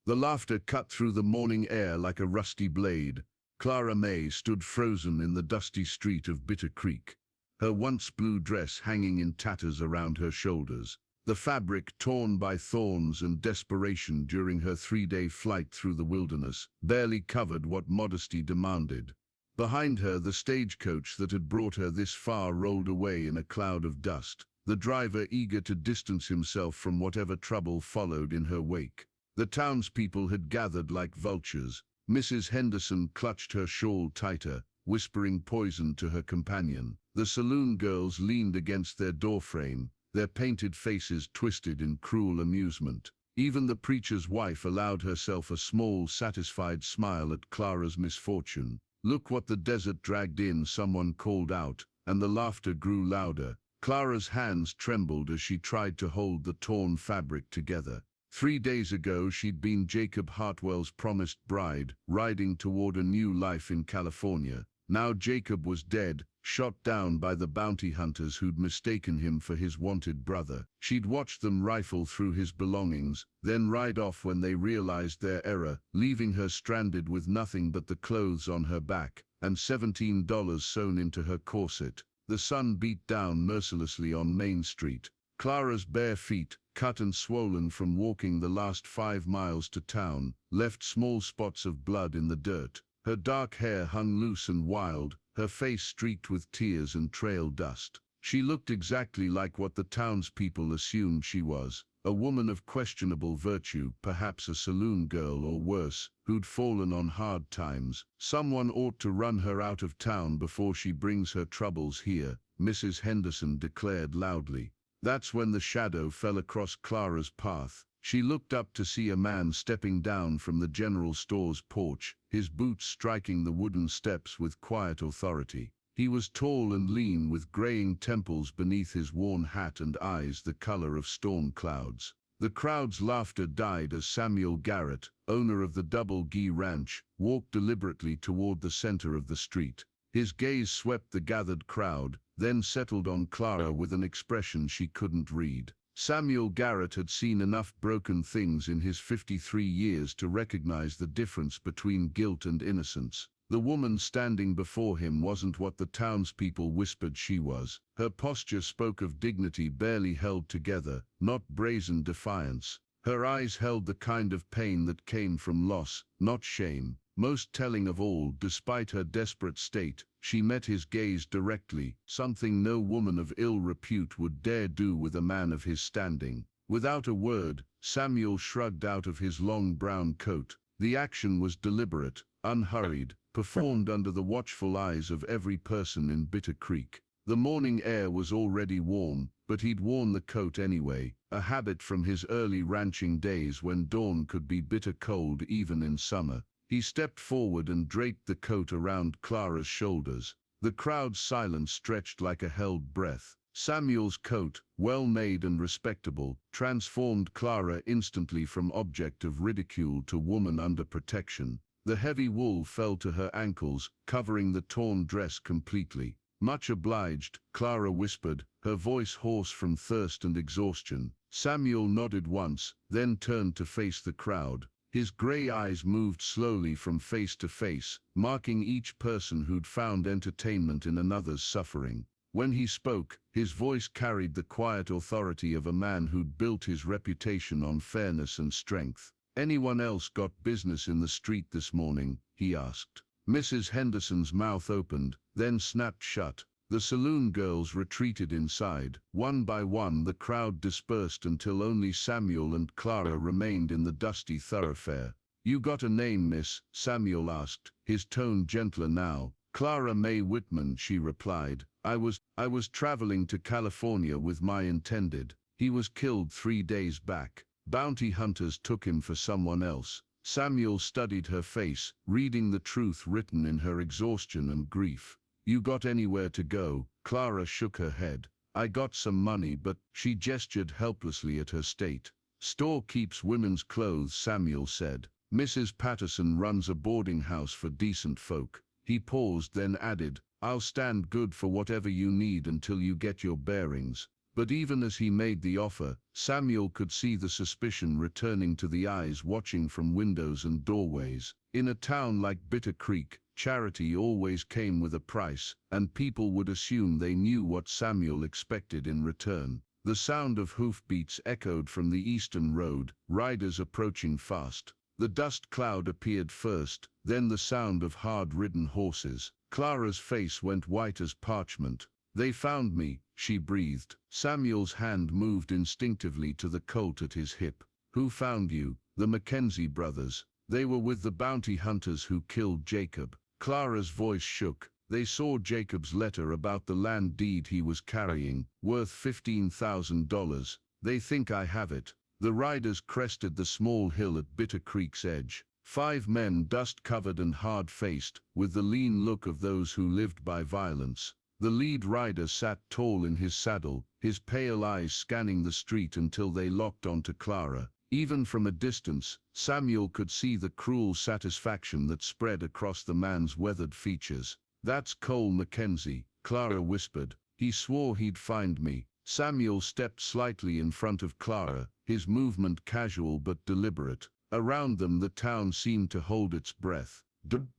The laughter cut through the morning air like a rusty blade. Clara May stood frozen in the dusty street of Bitter Creek, her once blue dress hanging in tatters around her shoulders, the fabric torn by thorns and desperation during her 3-day flight through the wilderness, barely covered what modesty demanded. Behind her, the stagecoach that had brought her this far rolled away in a cloud of dust, the driver eager to distance himself from whatever trouble followed in her wake. The townspeople had gathered like vultures. Mrs. Henderson clutched her shawl tighter, whispering poison to her companion. The saloon girls leaned against their doorframe, their painted faces twisted in cruel amusement. Even the preacher's wife allowed herself a small, satisfied smile at Clara's misfortune. "Look what the desert dragged in," someone called out, and the laughter grew louder. Clara's hands trembled as she tried to hold the torn fabric together. 3 days ago, she'd been Jacob Hartwell's promised bride, riding toward a new life in California. Now Jacob was dead, shot down by the bounty hunters who'd mistaken him for his wanted brother. She'd watched them rifle through his belongings, then ride off when they realized their error, leaving her stranded with nothing but the clothes on her back and $17 sewn into her corset. The sun beat down mercilessly on Main Street. Clara's bare feet, cut and swollen from walking the last 5 miles to town, left small spots of blood in the dirt. Her dark hair hung loose and wild, her face streaked with tears and trail dust. She looked exactly like what the townspeople assumed she was, a woman of questionable virtue, perhaps a saloon girl or worse, who'd fallen on hard times. Someone ought to run her out of town before she brings her troubles here, Mrs. Henderson declared loudly. That's when the shadow fell across Clara's path. She looked up to see a man stepping down from the general store's porch, his boots striking the wooden steps with quiet authority. He was tall and lean, with graying temples beneath his worn hat and eyes the color of storm clouds. The crowd's laughter died as Samuel Garrett, owner of the Double Gee Ranch, walked deliberately toward the center of the street. His gaze swept the gathered crowd, then settled on Clara with an expression she couldn't read. Samuel Garrett had seen enough broken things in his 53 years to recognize the difference between guilt and innocence. The woman standing before him wasn't what the townspeople whispered she was. Her posture spoke of dignity barely held together, not brazen defiance. Her eyes held the kind of pain that came from loss, not shame. Most telling of all, despite her desperate state, she met his gaze directly, something no woman of ill repute would dare do with a man of his standing. Without a word, Samuel shrugged out of his long brown coat. The action was deliberate, unhurried, performed under the watchful eyes of every person in Bitter Creek. The morning air was already warm, but he'd worn the coat anyway, a habit from his early ranching days when dawn could be bitter cold even in summer. He stepped forward and draped the coat around Clara's shoulders. The crowd's silence stretched like a held breath. Samuel's coat, well-made and respectable, transformed Clara instantly from object of ridicule to woman under protection. The heavy wool fell to her ankles, covering the torn dress completely. "Much obliged," Clara whispered, her voice hoarse from thirst and exhaustion. Samuel nodded once, then turned to face the crowd. His gray eyes moved slowly from face to face, marking each person who'd found entertainment in another's suffering. When he spoke, his voice carried the quiet authority of a man who'd built his reputation on fairness and strength. "Anyone else got business in the street this morning?" he asked. Mrs. Henderson's mouth opened, then snapped shut. The saloon girls retreated inside. One by one, the crowd dispersed until only Samuel and Clara remained in the dusty thoroughfare. "You got a name, miss?" Samuel asked, his tone gentler now. "Clara May Whitman," she replied. I was traveling to California with my intended. He was killed 3 days back. Bounty hunters took him for someone else." Samuel studied her face, reading the truth written in her exhaustion and grief. "You got anywhere to go?" Clara shook her head. "I got some money, but..." She gestured helplessly at her state. "Store keeps women's clothes," Samuel said. "Mrs. Patterson runs a boarding house for decent folk." He paused, then added, "I'll stand good for whatever you need until you get your bearings." But even as he made the offer, Samuel could see the suspicion returning to the eyes watching from windows and doorways. In a town like Bitter Creek, charity always came with a price, and people would assume they knew what Samuel expected in return. The sound of hoofbeats echoed from the eastern road, riders approaching fast. The dust cloud appeared first, then the sound of hard-ridden horses. Clara's face went white as parchment. "They found me," she breathed. Samuel's hand moved instinctively to the Colt at his hip. "Who found you?" "The Mackenzie brothers. They were with the bounty hunters who killed Jacob." Clara's voice shook. "They saw Jacob's letter about the land deed he was carrying, worth $15,000. They think I have it." The riders crested the small hill at Bitter Creek's edge. 5 men, dust-covered and hard-faced, with the lean look of those who lived by violence. The lead rider sat tall in his saddle, his pale eyes scanning the street until they locked onto Clara. Even from a distance, Samuel could see the cruel satisfaction that spread across the man's weathered features. "That's Cole Mackenzie," Clara whispered. "He swore he'd find me." Samuel stepped slightly in front of Clara, his movement casual but deliberate. Around them the town seemed to hold its breath.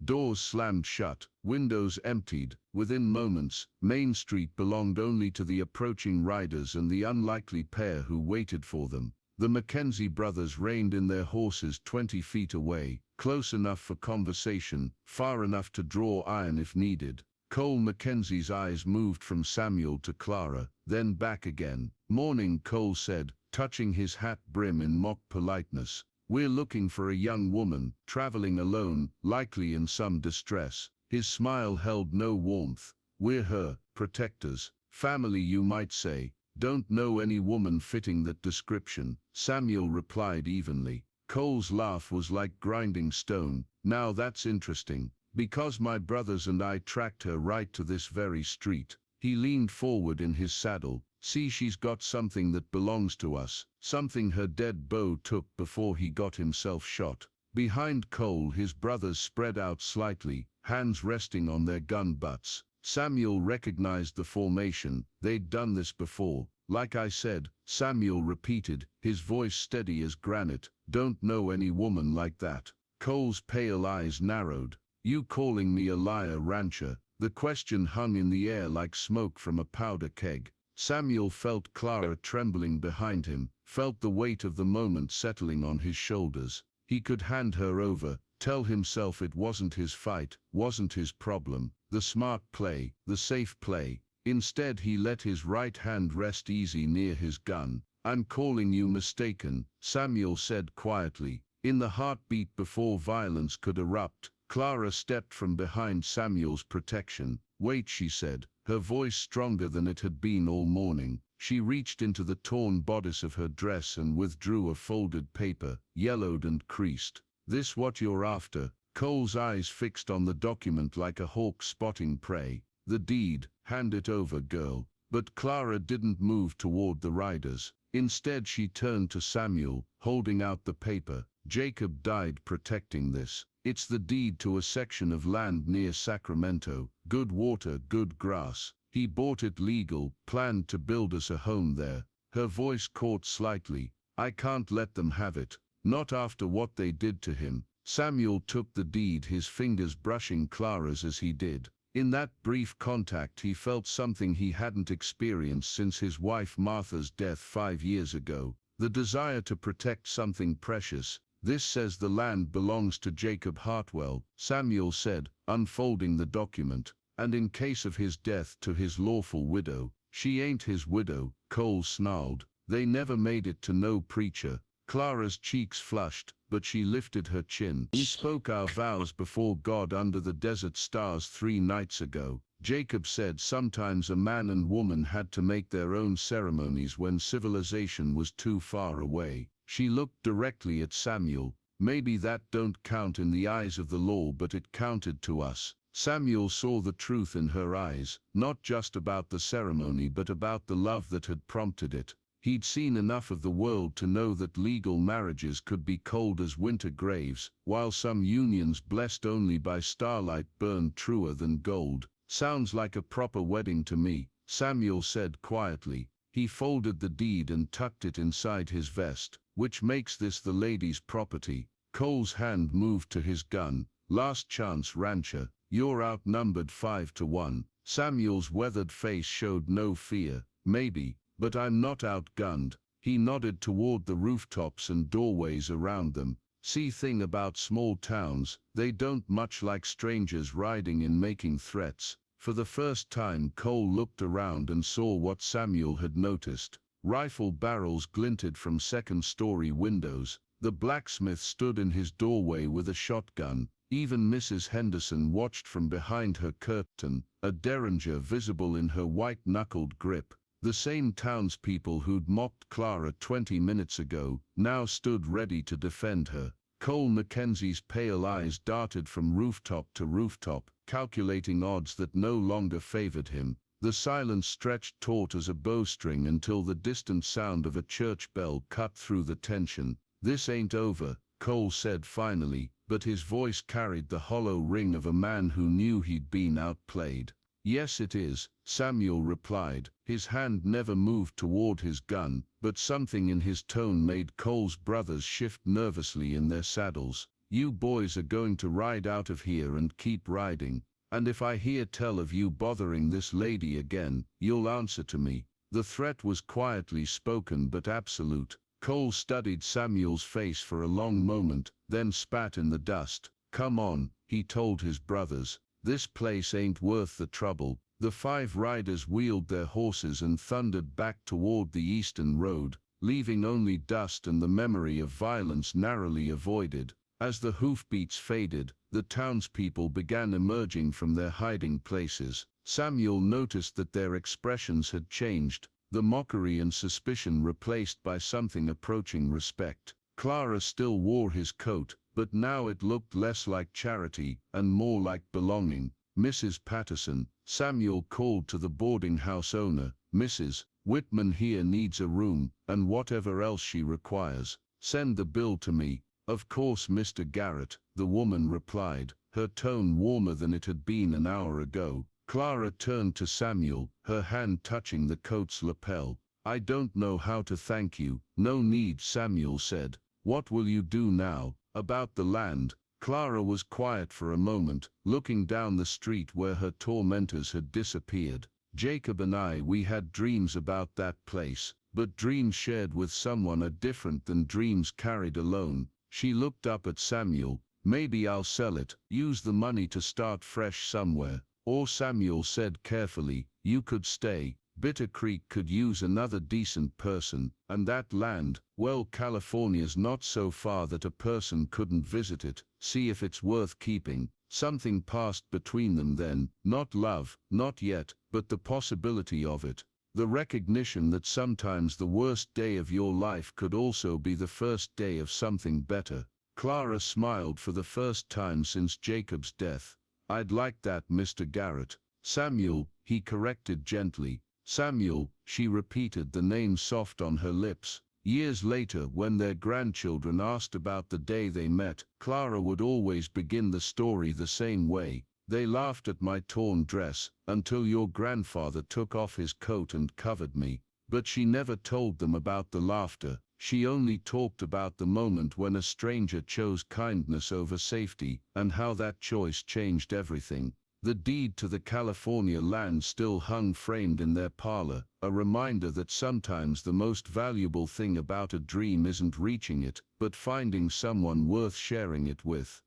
Doors slammed shut, windows emptied. Within moments, Main Street belonged only to the approaching riders and the unlikely pair who waited for them. The Mackenzie brothers reined in their horses 20 feet away, close enough for conversation, far enough to draw iron if needed. Cole Mackenzie's eyes moved from Samuel to Clara, then back again. "Morning," Cole said, touching his hat brim in mock politeness. "We're looking for a young woman, traveling alone, likely in some distress." His smile held no warmth. "We're her protectors. Family, you might say. Don't know any woman fitting that description," Samuel replied evenly. Cole's laugh was like grinding stone. "Now that's interesting. Because my brothers and I tracked her right to this very street." He leaned forward in his saddle. "See, she's got something that belongs to us, something her dead beau took before he got himself shot." Behind Cole, his brothers spread out slightly, hands resting on their gun butts. Samuel recognized the formation. They'd done this before. "Like I said," Samuel repeated, his voice steady as granite. "Don't know any woman like that." Cole's pale eyes narrowed. "You calling me a liar, rancher?" The question hung in the air like smoke from a powder keg. Samuel felt Clara trembling behind him, felt the weight of the moment settling on his shoulders. He could hand her over, tell himself it wasn't his fight, wasn't his problem, the smart play, the safe play. Instead he let his right hand rest easy near his gun. "I'm calling you mistaken," Samuel said quietly. In the heartbeat before violence could erupt, Clara stepped from behind Samuel's protection. "Wait," she said, her voice stronger than it had been all morning. She reached into the torn bodice of her dress and withdrew a folded paper, yellowed and creased. "This what you're after?" Cole's eyes fixed on the document like a hawk spotting prey. "The deed. Hand it over, girl." But Clara didn't move toward the riders. Instead she turned to Samuel, holding out the paper. "Jacob died protecting this. It's the deed to a section of land near Sacramento. Good water, good grass. He bought it legal, planned to build us a home there." Her voice caught slightly. "I can't let them have it. Not after what they did to him." Samuel took the deed, his fingers brushing Clara's as he did. In that brief contact he felt something he hadn't experienced since his wife Martha's death 5 years ago. The desire to protect something precious. "This says the land belongs to Jacob Hartwell," Samuel said, unfolding the document. "And in case of his death to his lawful widow." "She ain't his widow," Cole snarled. "They never made it to no preacher." Clara's cheeks flushed, but she lifted her chin. "We spoke our vows before God under the desert stars 3 nights ago. Jacob said sometimes a man and woman had to make their own ceremonies when civilization was too far away." She looked directly at Samuel. "Maybe that don't count in the eyes of the law, but it counted to us." Samuel saw the truth in her eyes, not just about the ceremony but about the love that had prompted it. He'd seen enough of the world to know that legal marriages could be cold as winter graves, while some unions blessed only by starlight burned truer than gold. "Sounds like a proper wedding to me," Samuel said quietly. He folded the deed and tucked it inside his vest, which makes this the lady's property. Cole's hand moved to his gun. Last chance, rancher. You're outnumbered 5-1. Samuel's weathered face showed no fear. Maybe, but I'm not outgunned. He nodded toward the rooftops and doorways around them. See, thing about small towns, they don't much like strangers riding in making threats. For the first time Cole looked around and saw what Samuel had noticed. Rifle barrels glinted from second-story windows. The blacksmith stood in his doorway with a shotgun. Even Mrs. Henderson watched from behind her curtain, a derringer visible in her white-knuckled grip. The same townspeople who'd mocked Clara 20 minutes ago now stood ready to defend her. Cole Mackenzie's pale eyes darted from rooftop to rooftop, calculating odds that no longer favored him. The silence stretched taut as a bowstring until the distant sound of a church bell cut through the tension. "This ain't over," Cole said finally, but his voice carried the hollow ring of a man who knew he'd been outplayed. "Yes, it is," Samuel replied. His hand never moved toward his gun, but something in his tone made Cole's brothers shift nervously in their saddles. "You boys are going to ride out of here and keep riding. And if I hear tell of you bothering this lady again, you'll answer to me." The threat was quietly spoken but absolute. Cole studied Samuel's face for a long moment, then spat in the dust. "Come on," he told his brothers. "This place ain't worth the trouble." The 5 riders wheeled their horses and thundered back toward the eastern road, leaving only dust and the memory of violence narrowly avoided. As the hoofbeats faded, the townspeople began emerging from their hiding places. Samuel noticed that their expressions had changed, the mockery and suspicion replaced by something approaching respect. Clara still wore his coat, but now it looked less like charity and more like belonging. "Mrs. Patterson," Samuel called to the boarding house owner, "Mrs. Whitman here needs a room, and whatever else she requires. Send the bill to me." "Of course, Mr. Garrett," the woman replied, her tone warmer than it had been an hour ago. Clara turned to Samuel, her hand touching the coat's lapel. "I don't know how to thank you." "No need," Samuel said. "What will you do now?" "About the land." Clara was quiet for a moment, looking down the street where her tormentors had disappeared. "Jacob and we had dreams about that place, but dreams shared with someone are different than dreams carried alone." She looked up at Samuel. "Maybe I'll sell it, use the money to start fresh somewhere. Or," Samuel said carefully, "you could stay. Bitter Creek could use another decent person, and that land, well, California's not so far that a person couldn't visit it, see if it's worth keeping." Something passed between them then, not love, not yet, but the possibility of it. The recognition that sometimes the worst day of your life could also be the first day of something better. Clara smiled for the first time since Jacob's death. "I'd like that, Mr. Garrett." "Samuel," he corrected gently. "Samuel," she repeated, the name soft on her lips. Years later, when their grandchildren asked about the day they met, Clara would always begin the story the same way. "They laughed at my torn dress, until your grandfather took off his coat and covered me." But she never told them about the laughter. She only talked about the moment when a stranger chose kindness over safety, and how that choice changed everything. The deed to the California land still hung framed in their parlor, a reminder that sometimes the most valuable thing about a dream isn't reaching it, but finding someone worth sharing it with.